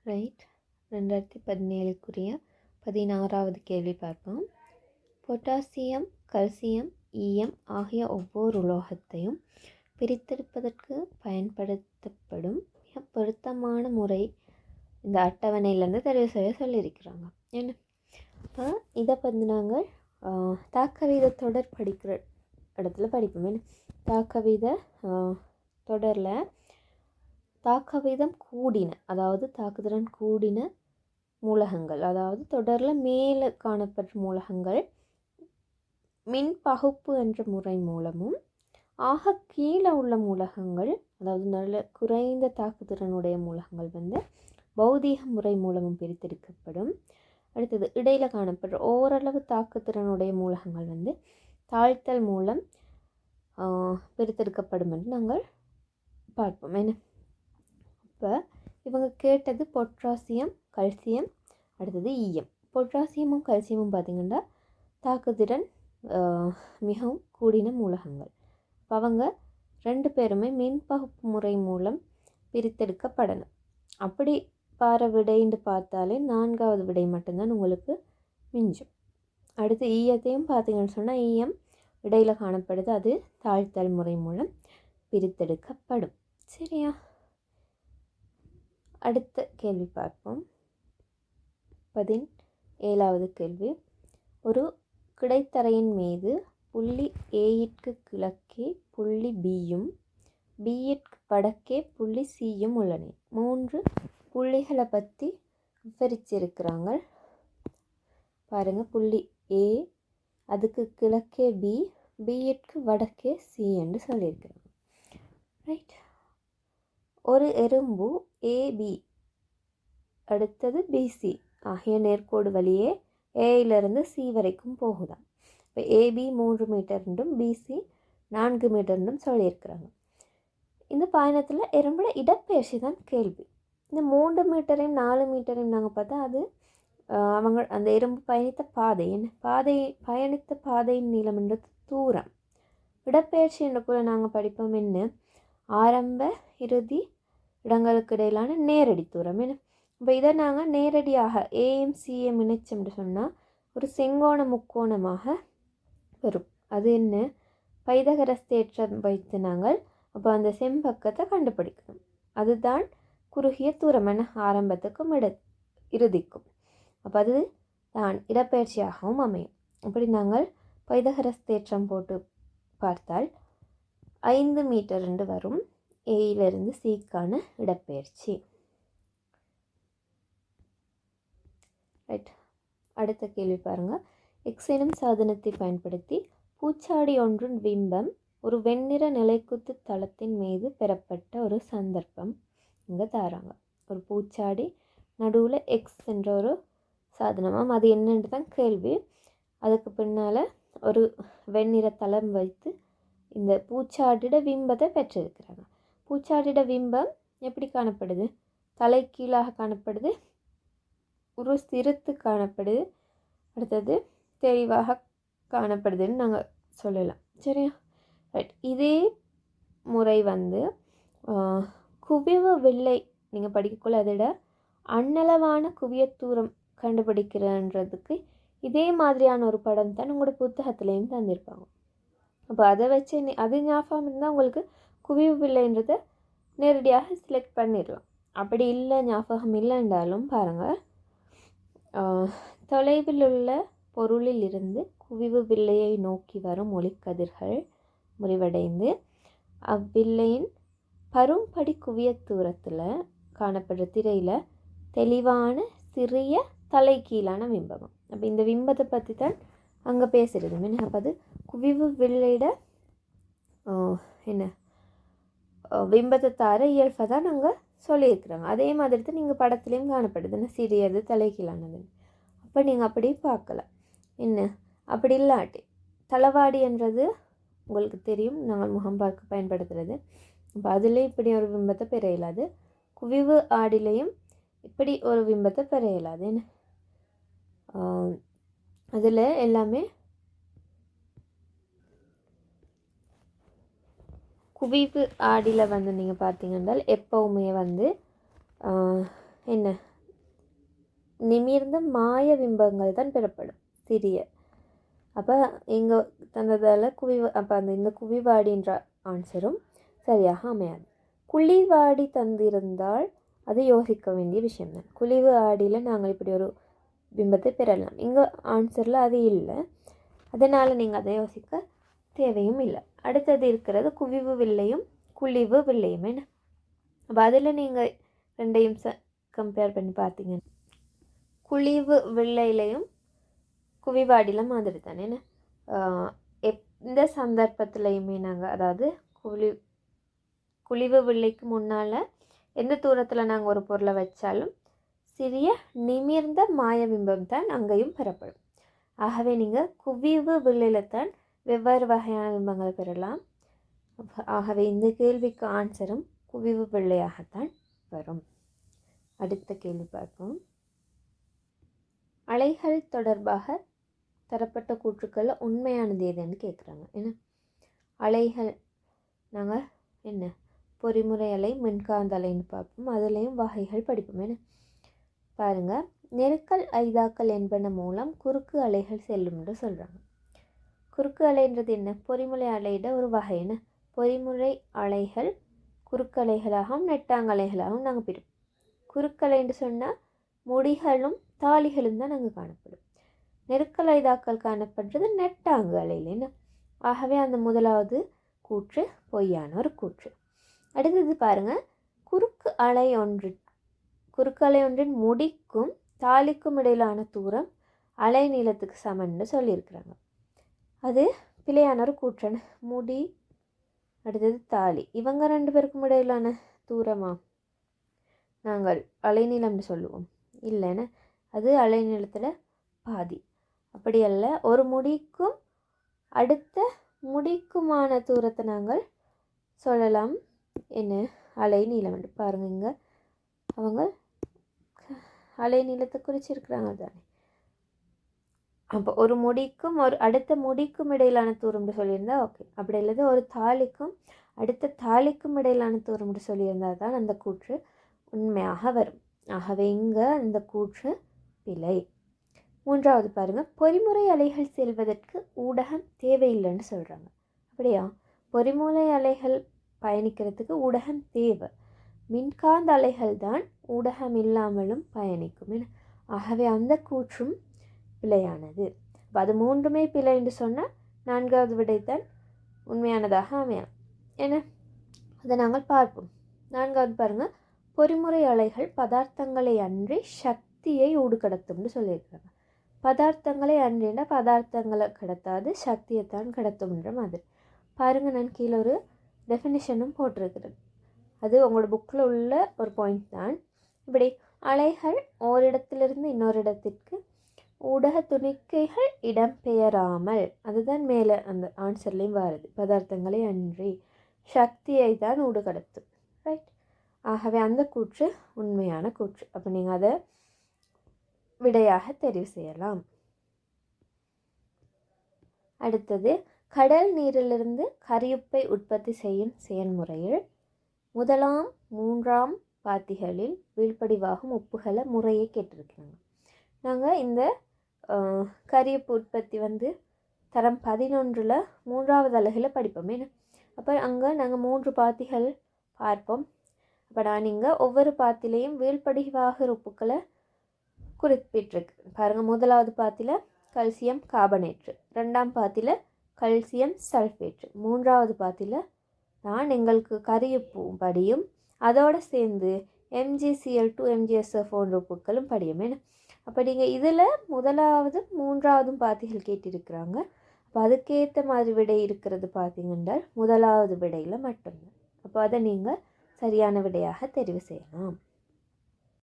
Right. 2017க்குரிய 16வது கேள்வி பார்ப்போம். Potassium, calcium, ஈயம் ஆகிய ஒவ்வொரு உலோகத்தையும் பிரித்தெடுப்பதற்கு பயன்படுத்தப்படும் மிக பொருத்தமான முறை இந்த அட்டவணையிலேருந்து தெரிவு செய்ய சொல்லியிருக்கிறாங்க. என்ன இப்போ இதை பற்றி நாங்கள் தாக்கவீத தொடர் படிக்கிற இடத்துல படிப்போம். என்ன தாக்கவீத தொடரில் தாக்கவீதம் கூடின, அதாவது தாக்குதிறன் கூடின மூலகங்கள், அதாவது தொடரில் மேலே காணப்பட்ட மூலகங்கள் மின் பகுப்பு என்ற முறை மூலமும், ஆக கீழே உள்ள மூலகங்கள், அதாவது நல்ல குறைந்த தாக்குதிறனுடைய மூலகங்கள் பௌதீக முறை மூலமும் பிரித்தெடுக்கப்படும். அடுத்தது இடையில் காணப்படுற ஓரளவு தாக்குதிறனுடைய மூலகங்கள் தாழ்த்தல் மூலம் பிரித்தெடுக்கப்படும் என்று நாங்கள் பார்ப்போம். என்ன இப்போ இவங்க கேட்டது பொட்டாசியம், கல்சியம், அடுத்தது ஈயம். பொட்டாசியமும் கல்சியமும் பார்த்திங்கன்னா தாக்குதிறன் மிகவும் கூடின மூலகங்கள். இப்போ அவங்க ரெண்டு பேருமே மின்பகுப்பு முறை மூலம் பிரித்தெடுக்கப்படணும். அப்படி பார விடைன்னு பார்த்தாலே 4வது விடை மட்டும்தான் உங்களுக்கு மிஞ்சும். அடுத்து ஈயத்தையும் பார்த்திங்கன்னு சொன்னால் ஈயம் இடையில் காணப்படுது, அது தாழ்த்தல் முறை மூலம் பிரித்தெடுக்கப்படும். சரியா? அடுத்த கேள்வி பார்ப்போம். 17வது கேள்வி. ஒரு கிடைத்தரையின் மீது புள்ளி ஏயிற்கு கிழக்கே புள்ளி பியும் பியிற்கு வடக்கே புள்ளி சியும் உள்ளன. 3 புள்ளிகளை பற்றி விவரிச்சிருக்கிறாங்க. பாருங்கள், புள்ளி ஏ, அதுக்கு கிழக்கே பி, பியிற்கு வடக்கே சி என்று சொல்லியிருக்கிறாங்க. ரைட். ஒரு எறும்பு ஏபி அடுத்தது பிசி ஆகிய நேர்கோடு வழியே ஏயிலிருந்து சி வரைக்கும் போகுதான். இப்போ ஏபி 3 மீட்டர் என்றும் பிசி 4 மீட்டர் என்றும் சொல்லியிருக்கிறாங்க. இந்த பயணத்தில் எறும்போட இடப்பெயர்ச்சி தான் கேள்வி. இந்த 3 மீட்டரையும் 4 மீட்டரையும் நாங்கள் பார்த்தா அது அவங்க அந்த எறும்பு பயணித்த பாதை, பயணித்த பாதையின் நீளம் என்றது தூரம். இடப்பெயர்ச்சி என்ற கூட நாங்கள் படிப்போம் என்ன, ஆரம்ப இறுதி இடங்களுக்கு இடையிலான நேரடி தூரம். என்ன இப்போ இதை நாங்கள் நேரடியாக ஏஎம் சிஎம் இணைச்சோம்னு சொன்னால் ஒரு செங்கோண முக்கோணமாக வரும். அது என்ன, பைதகரஸ் தேற்றம் வைத்து நாங்கள் அப்போ அந்த செம்பக்கத்தை கண்டுபிடிக்கணும். அதுதான் குறுகிய தூரம், என்ன ஆரம்பத்துக்கும் இறுதிக்கும். அப்போ அது தான் இடப்பெயர்ச்சியாகவும் அமையும். அப்படி நாங்கள் பைதகரஸ் தேற்றம் போட்டு பார்த்தால் 5 மீட்டர் என்று வரும் ஏயிலிருந்து சிக்கான இடப்பெயர்ச்சி. ரைட். அடுத்த கேள்வி பாருங்கள். எக்ஸ் எனும் சாதனத்தை பயன்படுத்தி பூச்சாடி ஒன்றின் பிம்பம் ஒரு வெண்ணிற நிலைக்குத்து தளத்தின் மீது பெறப்பட்ட ஒரு சந்தர்ப்பம் இங்கே தராங்க. ஒரு பூச்சாடி நடுவில் எக்ஸ் என்ற ஒரு சாதனமாம், அது என்னென்று தான் கேள்வி. அதுக்கு பின்னால் ஒரு வெண்ணிற தளம் வைத்து இந்த பூச்சாடிட பிம்பத்தை பெற்றிருக்கிறாங்க. பூச்சாடிட பிம்பம் எப்படி காணப்படுது? தலைக்கீழாக காணப்படுது, ஒரு சிறுத்து காணப்படுது, அடுத்தது தெளிவாக காணப்படுதுன்னு நாங்கள் சொல்லலாம். சரியா? ரைட். இதே முறை குவிவு வில்லை நீங்கள் படிக்கக்குள்ள அதோட அன்னளவான குவிய தூரம் கண்டுபிடிக்கிறன்றதுக்கு இதே மாதிரியான ஒரு படம் தான் உங்களோட புத்தகத்துலேயும் தந்திருப்பாங்க. அப்போ அதை வச்சு அது ஞாபகம் இருந்தால் உங்களுக்கு குவிவு வில்லைன்றதை நேரடியாக செலக்ட் பண்ணிடலாம். அப்படி இல்லை, ஞாபகம் இல்லைன்றாலும் பாருங்கள், தொலைவில் உள்ள பொருளில் இருந்து குவிவு வில்லையை நோக்கி வரும் ஒளிக்கதிர்கள் முறிவடைந்து அவ்வில்லையின் பரும்படி குவிய தூரத்தில் காணப்படுற திரையில் தெளிவான சிறிய தலைக்கீழான பிம்பம். அப்போ இந்த பிம்பத்தை பற்றி தான் அங்கே பேசுகிறது. அப்போ அது குவிவு வில்லையிட என்ன பிம்பத்தை தார இயல்பை தான் நாங்கள் சொல்லியிருக்கிறாங்க. அதே மாதிரி தான் நீங்கள் படத்துலேயும் காணப்படுதுன்னு சிறியது தலைக்கீழானது. அப்போ நீங்கள் அப்படி பார்க்கலாம். என்ன அப்படி இல்லாட்டி தளவாடி என்றது உங்களுக்கு தெரியும், நாங்கள் முகம் பார்க்க பயன்படுத்துகிறது. அப்போ அதில் இப்படி ஒரு பிம்பத்தை பெற இயலாது, குவிவு ஆடிலையும் இப்படி ஒரு பிம்பத்தை பெற இயலாது. என்ன அதில் எல்லாமே குவிவு ஆடியில் நீங்கள் பார்த்தீங்கன்னா எப்போவுமே என்ன நிமிர்ந்த மாய பிம்பங்கள் தான் பெறப்படும் சிறிய. அப்போ இங்கே தந்ததால் அப்போ இந்த குவிவாடின்ற ஆன்சரும் சரியாக அமையாது. குழிவாடி தந்திருந்தால் அது யோசிக்க வேண்டிய விஷயம்தான். குழிவு ஆடியில் நாங்கள் இப்படி ஒரு பிம்பத்தை பெறலாம். இங்கே ஆன்சரில் அது இல்லை, அதனால் நீங்கள் அதை யோசிக்க தேவையும் இல்லை. அடுத்தது இருக்கிறது குவிவு வில்லையும் குழிவு வில்லையும். என்ன அப்போ அதில் நீங்கள் ரெண்டையும் கம்பேர் பண்ணி பார்த்தீங்கன்னா குழிவு வில்லையிலையும் குவிவாடியில் மாதிரி தானே. எந்த சந்தர்ப்பத்துலையுமே நாங்கள் அதாவது குழிவு வில்லைக்கு முன்னால் எந்த தூரத்தில் நாங்கள் ஒரு பொருளை வச்சாலும் சிறிய நிமிர்ந்த மாயபிம்பம் தான் அங்கேயும் பெறப்படும். ஆகவே நீங்கள் குவிவு வில்லையில் தான் வெவ்வேறு வகையான பிம்பங்களை பெறலாம். ஆகவே இந்த கேள்விக்கு ஆன்சரும் குவிவு வில்லையாகத்தான் வரும். அடுத்த கேள்வி பார்ப்போம். அலைகள் தொடர்பாக தரப்பட்ட கூற்றுக்களில் உண்மையானது எதுன்னு கேட்குறாங்க. என்ன அலைகள் நாங்கள் என்ன பொறிமுறை அலை மின்காந்த அலைன்னு பார்ப்போம், அதுலேயும் வகைகள் படிப்போம். என்ன பாருங்கள், நெருக்கல் ஐதாக்கல் என்பன மூலம் குறுக்கு அலைகள் செல்லும் என்று சொல்கிறாங்க. குறுக்கு அலைன்றது என்ன? பொறிமுறை அலையிட ஒரு வகை. என்ன பொறிமுறை அலைகள் குறுக்கலைகளாகவும் நெட்டாங்கலைகளாகவும் நாங்கள் பிரிப்போம். குறுக்கலைன்னு சொன்னால் முடிகளும் தாளிகளும் தான் நாங்கள் காணப்படும். நெருக்கல் ஐதாக்கல் காணப்படுறது நெட்டாங்கு அலையில். என்ன ஆகவே அந்த முதலாவது கூற்று பொய்யான ஒரு கூற்று. அடுத்தது பாருங்கள், குறுக்கு அலை ஒன்றின் முடிக்கும் தாளிக்கும் இடையிலான தூரம் அலை நீளத்துக்கு சமன்னு சொல்லியிருக்கிறாங்க. அது பிழையான ஒரு கூற்றன். முடி அடுத்தது தாலி, இவங்க ரெண்டு பேருக்கும் இடையிலான தூரமா நாங்கள் அலைநீளம்னு சொல்லுவோம். இல்லைன்னு அது அலைநீளத்தில் பாதி. அப்படி அல்ல, ஒரு முடிக்கும் அடுத்த முடிக்குமான தூரத்தை நாங்கள் சொல்லலாம் என்ன அலைநீளம் என்று. பாருங்க, இங்கே அவங்க அலைநீளத்தை குறிச்சிருக்கிறாங்க தானே. அப்போ ஒரு முடிக்கும் ஒரு அடுத்த முடிக்கும் இடையிலான தூரம்னு சொல்லியிருந்தா ஓகே. அப்படி இல்லாத ஒரு தாலிக்கும் அடுத்த தாலிக்கும் இடையிலான தூரம்னு சொல்லியிருந்தால் தான் அந்த கூற்று உண்மையாக வரும். ஆகவே இங்கே இந்த கூற்று பிழை. மூன்றாவது பாருங்கள், பொறிமுறை அலைகள் செல்வதற்கு ஊடகம் தேவையில்லைன்னு சொல்கிறாங்க. அப்படியா? பொறிமுறை அலைகள் பயணிக்கிறதுக்கு ஊடகம் தேவை. மின்காந்த அலைகள் தான் ஊடகம் இல்லாமலும் பயணிக்கும். ஆகவே அந்த கூற்றும் பிழையானது. அது மூன்றுமே பிழை என்று சொன்னால் நான்காவது விடைத்தான் உண்மையானதாக அமையலாம். என்ன அதை நாங்கள் பார்ப்போம். நான்காவது பாருங்கள், பொறிமுறை அலைகள் பதார்த்தங்களை அன்றி சக்தியை ஊடுகடத்தும்னு சொல்லியிருக்காங்க. பதார்த்தங்களை அன்றினா பதார்த்தங்களை கடத்தாது சக்தியைத்தான் கடத்தும்ன்ற மாதிரி. பாருங்கள், நான் கீழே ஒரு டெஃபினிஷனும் போட்டிருக்கிறது. அது உங்களோட புக்கில் உள்ள ஒரு பாயிண்ட் தான். இப்படி அலைகள் ஓரிடத்திலிருந்து இன்னொரு இடத்திற்கு ஊடக துணிக்கைகள் இடம்பெயராமல், அதுதான் மேலே அந்த ஆன்சர்லேயும் வருது, பதார்த்தங்களை அன்றி சக்தியை தான் ஊடுகடத்தும். ரைட்? ஆகவே அந்த கூற்று உண்மையான கூற்று. அப்போ நீங்கள் அதை விடையாக தெரிவு செய்யலாம். அடுத்தது, கடல் நீரிலிருந்து கரியுப்பை உற்பத்தி செய்யும் செயல்முறையில் முதலாம் மூன்றாம் பாத்திகளில் வீழ்படிவாகும் உப்புகளை முறையை கேட்டிருக்கிறாங்க. நாங்கள் இந்த கரியுப்பு உற்பத்தி தரம் 11 மூன்றாவது அலகில் படிப்போம். அப்போ அங்கே நாங்கள் 3 பாத்திகள் பார்ப்போம். அப்போ நான் இங்கே ஒவ்வொரு பாத்திலையும் வீழ்படிவாகிற உப்புக்களை குறிப்பிட்டிருக்கு. பாருங்கள், முதலாவது பாத்தியில் கல்சியம் கார்பனேற்று, ரெண்டாம் பாத்தியில் கல்சியம் சல்ஃபேற்று, மூன்றாவது பாத்தியில் தான் எங்களுக்கு கரியுப்பு படியும் அதோடு சேர்ந்து MgCl2 MgSO போன்ற உப்புக்களும் படியும். அப்போ நீங்கள் இதில் முதலாவது மூன்றாவதும் பாத்திகள் கேட்டிருக்கிறாங்க. அப்போ அதுக்கேற்ற மாதிரி விடை இருக்கிறது பார்த்தீங்கன்னா முதலாவது விடையில் மட்டும்தான். அப்போ அதை நீங்கள் சரியான விடையாக தெரிவு செய்யலாம்.